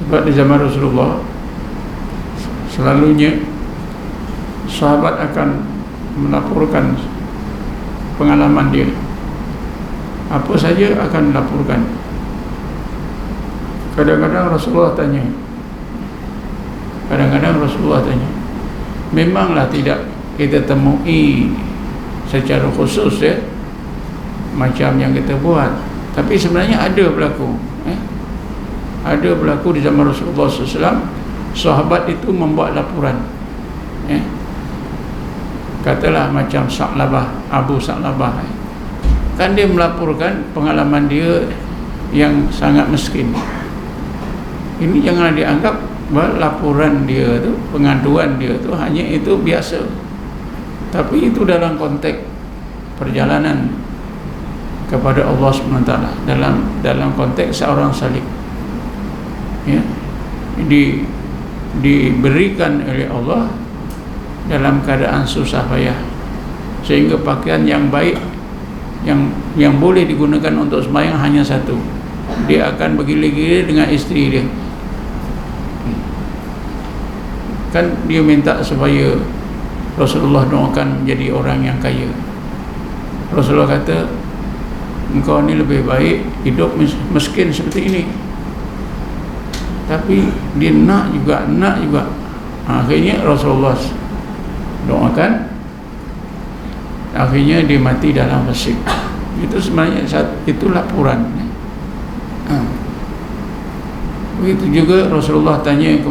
Sebab di zaman Rasulullah selalunya sahabat akan melaporkan pengalaman dia, apa saja akan melaporkan. Kadang-kadang Rasulullah tanya, memanglah tidak kita temui secara khusus ya, macam yang kita buat, tapi sebenarnya ada berlaku di zaman Rasulullah SAW. Sahabat itu membuat laporan, katalah macam Abu Sa'labah, kan dia melaporkan pengalaman dia yang sangat miskin. Ini jangan dianggap bahawa laporan dia tu, pengaduan dia tu hanya itu biasa, tapi itu dalam konteks perjalanan kepada Allah SWT, dalam konteks seorang salik, ya, diberikan oleh Allah dalam keadaan susah payah, sehingga pakaian yang baik yang boleh digunakan untuk sembahyang hanya satu. Dia akan bergila-gila dengan isteri dia. Kan dia minta supaya Rasulullah doakan menjadi orang yang kaya. Rasulullah kata, engkau ni lebih baik hidup miskin seperti ini. Tapi dia nak juga. Akhirnya Rasulullah doakan, akhirnya dia mati dalam fasik. Itu sebenarnya itu laporan. Begitu juga Rasulullah tanya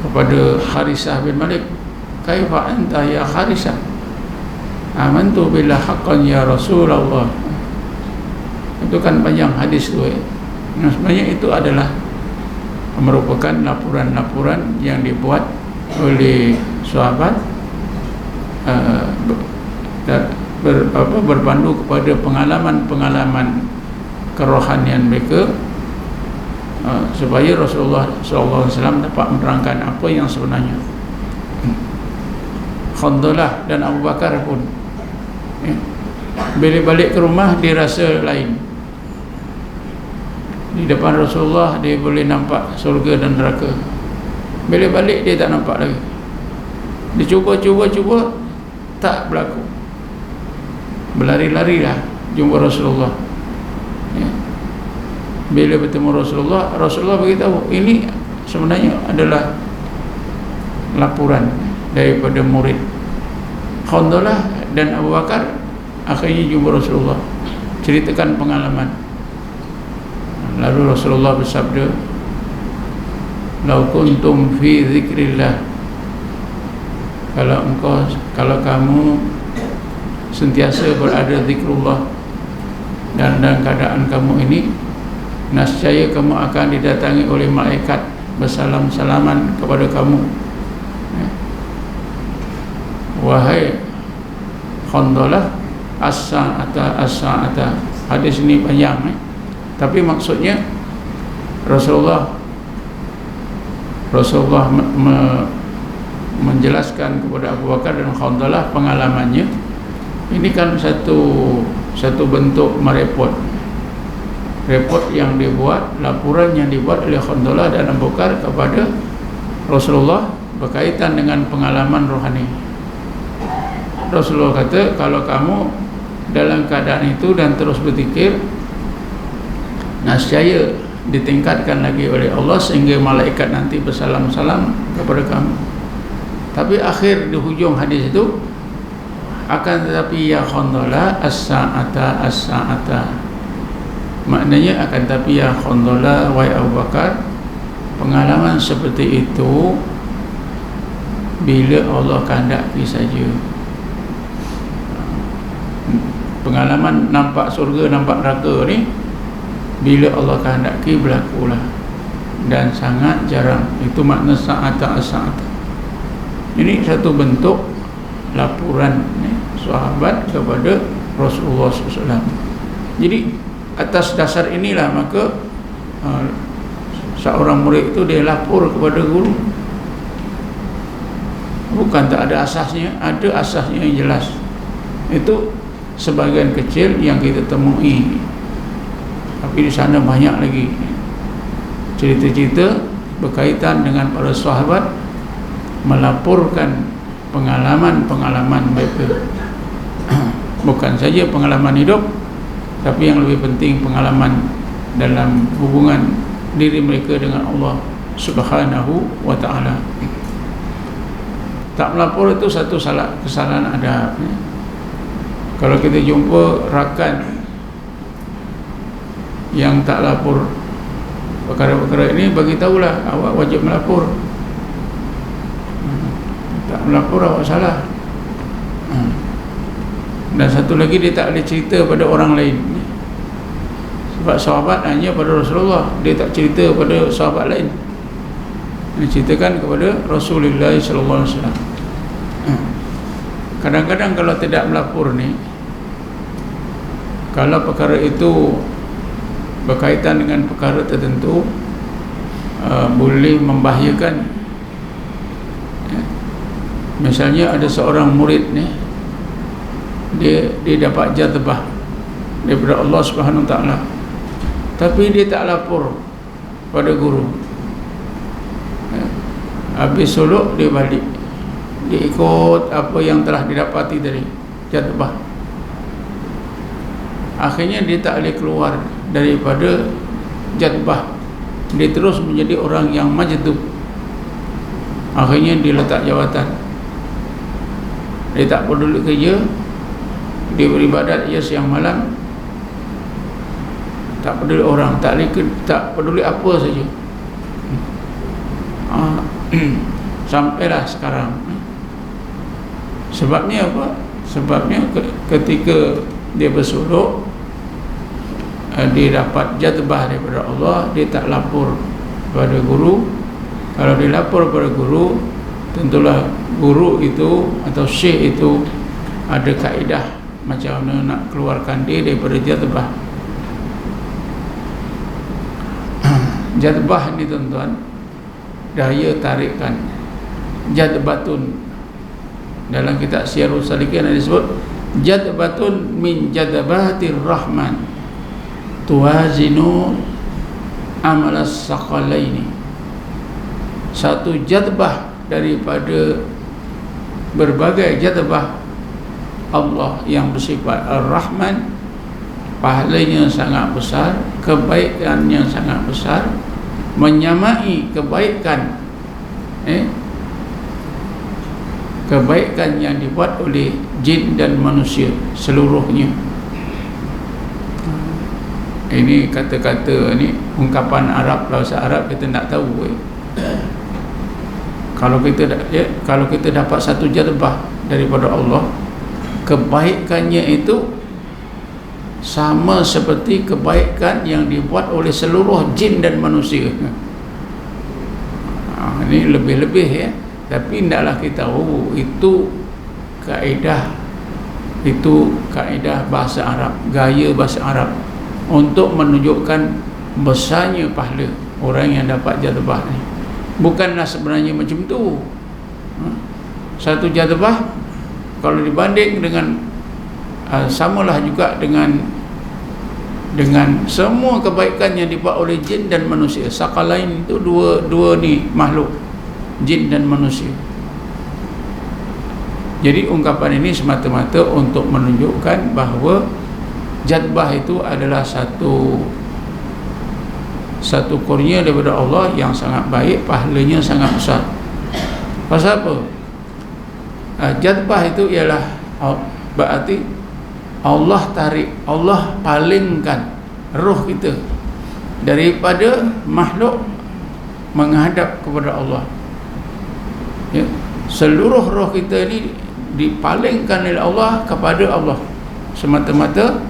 kepada Harisah bin Malik, kaifa anta ya Harisah? Amantu billah haqqan ya Rasulullah. Itu kan panjang hadis tu ya. Nah, sebenarnya itu adalah merupakan laporan-laporan yang dibuat oleh sahabat berpandu kepada pengalaman-pengalaman kerohanian mereka, supaya Rasulullah SAW dapat menerangkan apa yang sebenarnya. Khandalah dan Abu Bakar pun, bila balik ke rumah dia rasa lain. Di depan Rasulullah dia boleh nampak surga dan neraka, bila balik dia tak nampak lagi. Dia cuba tak berlaku. Berlari-larilah jumpa Rasulullah, ya. Bila bertemu Rasulullah beritahu, ini sebenarnya adalah laporan daripada murid. Khandalah dan Abu Bakar akhirnya jumpa Rasulullah, ceritakan pengalaman. Lalu Rasulullah bersabda, "Lau kuntum fi zikrillah." Kalau kamu sentiasa berada zikrullah, dan dalam keadaan kamu ini, nescaya kamu akan didatangi oleh malaikat bersalam-salaman kepada kamu. Wahai Khandalah, as-sa'ata. Hadis ini panjang, tapi maksudnya Rasulullah menjelaskan kepada Abu Bakar dan Khandalah pengalamannya. Ini kan satu bentuk merepot yang dibuat, laporan yang dibuat oleh Khandalah dan Abu Bakar kepada Rasulullah berkaitan dengan pengalaman rohani. Rasulullah kata, kalau kamu dalam keadaan itu dan terus berzikir, nescaya ditingkatkan lagi oleh Allah sehingga malaikat nanti bersalam-salam kepada kamu. Tapi akhir di hujung hadis itu, akan tetapi ya Khandalah as-sa'ata. Maknanya akan tetapi ya Khandalah, wahai Abu Bakar, pengalaman seperti itu bila Allah kehendaki saja. Pengalaman nampak surga, nampak neraka ni, bila Allah kehendaki berlakulah, dan sangat jarang. Itu makna sa'ata as-sa'ata. Ini satu bentuk laporan sahabat sahabat kepada Rasulullah SAW. Jadi atas dasar inilah maka seorang murid itu dia lapor kepada guru. Bukan tak ada asasnya, ada asasnya yang jelas. Itu sebagian kecil yang kita temui, tapi di sana banyak lagi cerita-cerita berkaitan dengan para sahabat melaporkan pengalaman-pengalaman mereka. Bukan saja pengalaman hidup, tapi yang lebih penting pengalaman dalam hubungan diri mereka dengan Allah Subhanahu wa ta'ala. Tak melapor itu satu kesalahan adab. Kalau kita jumpa rakan yang tak lapor perkara-perkara ini, bagi tahulah awak wajib melapor. Tak melapor awak salah. Dan satu lagi, dia tak boleh cerita pada orang lain. Sebab sahabat hanya pada Rasulullah, dia tak cerita pada sahabat lain. Dia ceritakan kepada Rasulullah SAW. Kadang-kadang kalau tidak melapor ni, kalau perkara itu berkaitan dengan perkara tertentu, boleh membahayakan. Misalnya ada seorang murid ni, dia dapat jazbah daripada Allah Subhanahu Wa Taala, tapi dia tak lapor pada guru. Habis suluk dia balik, dia ikut apa yang telah didapati dari jazbah. Akhirnya dia tak boleh keluar daripada jazbah. Dia terus menjadi orang yang majdub. Akhirnya dia letak jawatan. Dia tak peduli kerja, dia beribadat ya siang malam, tak peduli orang, tak peduli apa saja. Sampailah sekarang. Sebabnya apa? Sebabnya ketika dia bersuluk, dia dapat jazbah daripada Allah, dia tak lapor kepada guru. Kalau dia lapor kepada guru, tentulah guru itu atau syekh itu ada kaedah macam mana nak keluarkan dia daripada jazbah. Jazbah ni tuan-tuan, daya tarikan, jadbatun. Dalam kitab Syiarus Salikin ada disebut jadbatun min jadbatir rahman tuwazinu amalas saqalaini. Satu jadbah daripada berbagai jadbah Allah yang bersifat Ar-Rahman, pahalanya sangat besar, kebaikannya sangat besar, menyamai kebaikan kebaikan yang dibuat oleh jin dan manusia seluruhnya. Ini kata-kata ni ungkapan Arab, bahasa Arab kita nak tahu. Kalau kita dapat satu jazbah daripada Allah, kebaikannya itu sama seperti kebaikan yang dibuat oleh seluruh jin dan manusia. Ini lebih-lebih ya. Tapi hendaklah kita tahu itu kaedah bahasa Arab, gaya bahasa Arab untuk menunjukkan besarnya pahala orang yang dapat jazbah ni. Bukanlah sebenarnya macam tu. Satu jazbah kalau dibanding dengan samalah juga dengan semua kebaikan yang dibuat oleh jin dan manusia. Sakalain itu dua ni makhluk, jin dan manusia. Jadi ungkapan ini semata-mata untuk menunjukkan bahawa jazbah itu adalah satu kurnia daripada Allah yang sangat baik, pahalanya sangat besar. Pasal apa? Jazbah itu ialah berarti Allah tarik, Allah palingkan roh kita daripada makhluk menghadap kepada Allah. Ya, seluruh roh kita ini dipalingkan oleh Allah kepada Allah semata-mata,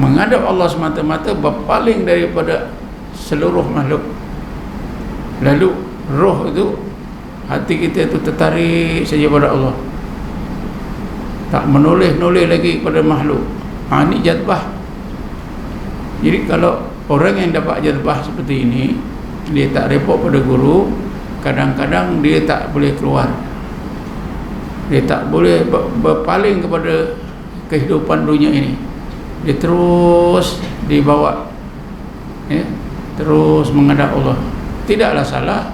menghadap Allah semata-mata, berpaling daripada seluruh makhluk. Lalu roh itu, hati kita itu tertarik saja pada Allah. tak menoleh-noleh lagi kepada makhluk. Ini jadbah. Jadi kalau orang yang dapat jadbah seperti ini, dia tak repot pada guru, kadang-kadang dia tak boleh keluar, dia tak boleh berpaling kepada kehidupan dunia ini. Dia terus dibawa, ya, terus menghadap Allah. Tidaklah salah.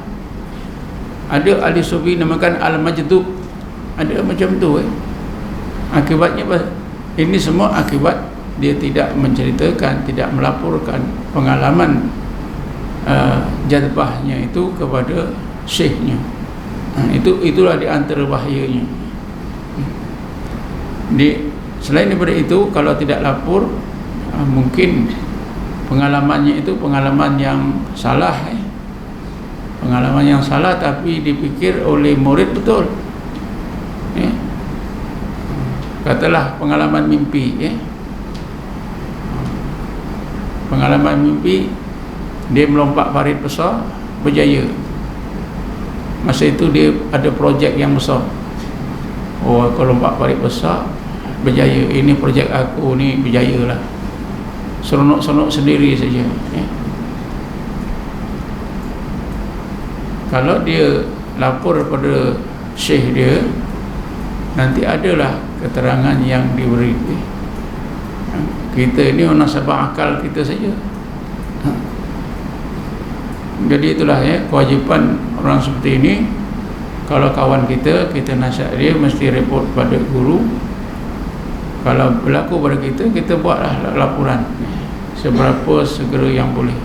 Ada ahli sufi namakan al-majdub, ada macam tu. Akibatnya apa? Ini semua akibat dia tidak menceritakan, tidak melaporkan pengalaman jadbahnya itu kepada syekhnya. Itulah di antara bahayanya. Selain daripada itu, kalau tidak lapor, mungkin pengalamannya itu pengalaman yang salah, pengalaman yang salah tapi dipikir oleh murid betul. Katalah pengalaman mimpi, pengalaman mimpi, dia melompat parit besar, berjaya. Masa itu dia ada projek yang besar. Oh, aku lompat parit besar, berjaya. Ini projek aku ni berjaya lah. Seronok-seronok sendiri saja. Kalau dia lapor pada syekh dia, nanti adalah keterangan yang diberi. Kita ini munasabah akal kita saja. Jadi itulah kewajipan orang seperti ini. Kalau kawan kita nasihat dia, mesti report pada guru. Kalau berlaku pada kita buatlah laporan seberapa segera yang boleh.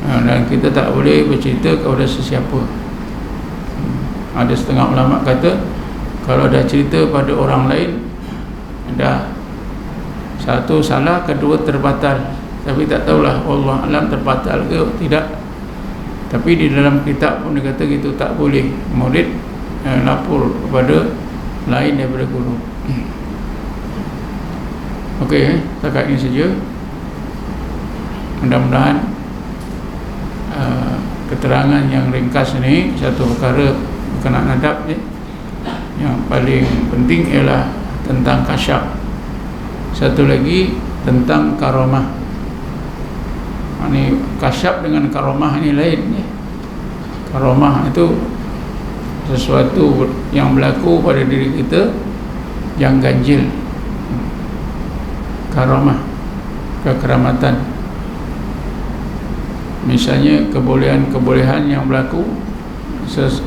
Dan kita tak boleh bercerita kepada sesiapa. Ada setengah ulama kata, kalau dah cerita pada orang lain, dah satu salah, kedua terbatal. Tapi tak tahulah Allah alam terbatal ke tidak. Tapi di dalam kitab pun dia kata gitu, tak boleh murid lapor kepada lain daripada guru. Okey, setakat ini saja. Mudah-mudahan keterangan yang ringkas ini, satu perkara berkenaan adab yang paling penting ialah tentang kasyaf. Satu lagi tentang karamah. Ini kasyaf dengan karamah ini lain. Karamah itu sesuatu yang berlaku pada diri kita yang ganjil. Karamah, kekeramatan. Misalnya kebolehan-kebolehan yang berlaku,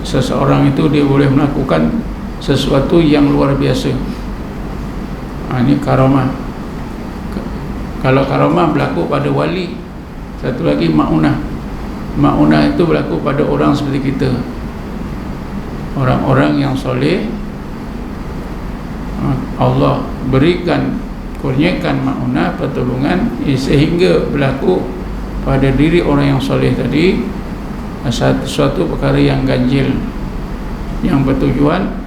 seseorang itu dia boleh melakukan sesuatu yang luar biasa. Ini karamah. Kalau karamah berlaku pada wali. Satu lagi ma'unah. Ma'unah itu berlaku pada orang seperti kita, orang-orang yang soleh. Allah berikan, kurniakan ma'unah, pertolongan, sehingga berlaku pada diri orang yang soleh tadi suatu perkara yang ganjil, yang bertujuan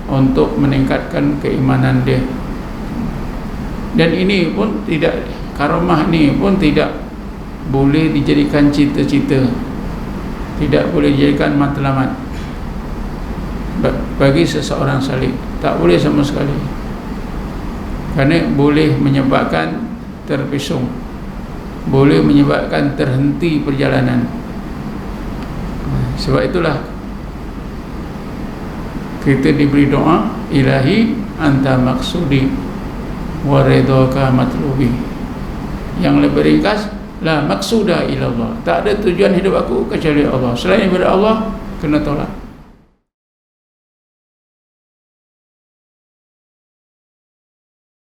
untuk meningkatkan keimanan dia. Dan ini pun tidak, karamah ini pun tidak boleh dijadikan cita-cita, tidak boleh dijadikan matlamat bagi seseorang salih. Tak boleh sama sekali, kerana boleh menyebabkan terpesong, boleh menyebabkan terhenti perjalanan. Sebab itulah kita diberi doa, ilahi anta maksudi wa ridhaka matlubi. Yang lebih ringkas, la maksuda ilallah. Tak ada tujuan hidup aku kecuali Allah. Selain daripada Allah, kena tolak.